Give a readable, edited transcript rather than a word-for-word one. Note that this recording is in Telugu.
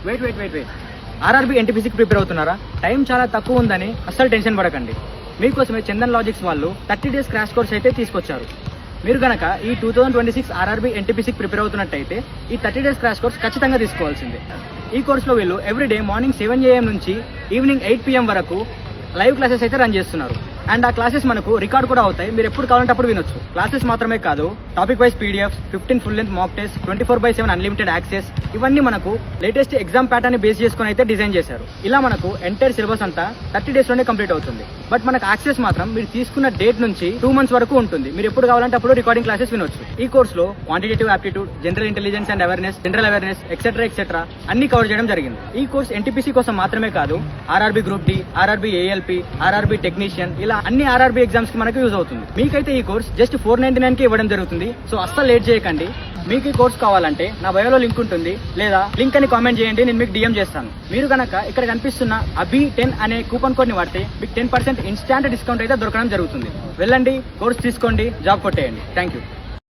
వెయిట్ ఆర్ఆర్బీ ఎన్టీపీసీకి ప్రిపేర్ అవుతున్నారా? టైం చాలా తక్కువ ఉందని అస్సలు టెన్షన్ పడకండి. మీకోసమే చందన్ లాజిక్స్ వాళ్ళు 30 days క్రాష్ కోర్స్ అయితే తీసుకొచ్చారు. మీరు గనక ఈ 2026 ఆర్ఆర్బీ ఎన్టీపీసీకి ప్రిపేర్ అవుతున్నట్టయితే ఈ 30 days క్రాష్ కోర్స్ ఖచ్చితంగా తీసుకోవాల్సిందే. ఈ కోర్సులో వీళ్ళు ఎవ్రీడే మార్నింగ్ 7 AM నుంచి ఈవినింగ్ 8 PM వరకు లైవ్ క్లాసెస్ అయితే రన్ చేస్తున్నారు. అండ్ ఆ క్లాసెస్ మనకు రికార్డ్ కూడా అవుతాయి. మీరు ఎప్పుడు కావాలంటే అప్పుడు వినొచ్చు. క్లాసెస్ మాత్రమే కాదు, topic wise PDF, 15 full length mock test, 24/7 unlimited access, ఇవన్నీ మనకు లేటెస్ట్ ఎగ్జామ్ ప్యాటర్న్ బేస్ చేసుకుని అయితే డిజైన్ చేశారు. ఇలా మనకు ఎంటైర్ సిలబస్ అంతా 30 days లోనే కంప్లీట్ అవుతుంది. బట్ మనకు యాక్సెస్ మాత్రం మీరు తీసుకున్న డేట్ నుంచి 2 months వరకు ఉంటుంది. మీరు ఎప్పుడు కావాలంటే అప్పుడు రికార్డింగ్ క్లాసెస్ వినొచ్చు. ఈ కోర్సులో quantitative aptitude, general intelligence and awareness, general awareness etcetera అన్ని కవర్ చేయడం జరిగింది. ఈ కోర్స్ ఎన్టీపీసీ కోసం మాత్రమే కాదు, RRB group D, RRB ALP, RRB technician, ఇలా అన్ని ఆర్ఆర్బీ ఎగ్జామ్స్ కి మనకు యూజ్ అవుతుంది. మీకైతే ఈ కోర్స్ జస్ట్ 499 కి ఇవ్వడం జరుగుతుంది. సో అస్సలు లేట్ చేయకండి. మీకు ఈ కోర్స్ కావాలంటే నా బయోలో లింక్ ఉంటుంది, లేదా లింక్ అని కామెంట్ చేయండి, నేను మీకు DM చేస్తాను. మీరు కనుక ఇక్కడ కనిపిస్తున్న ABHI10 అనే కూపన్ కోడ్ ని వాడితే మీకు 10% ఇన్స్టాంట్ డిస్కౌంట్ అయితే దొరకడం జరుగుతుంది. వెళ్ళండి, కోర్స్ తీసుకోండి, జాబ్ కొట్టేయండి. Thank you.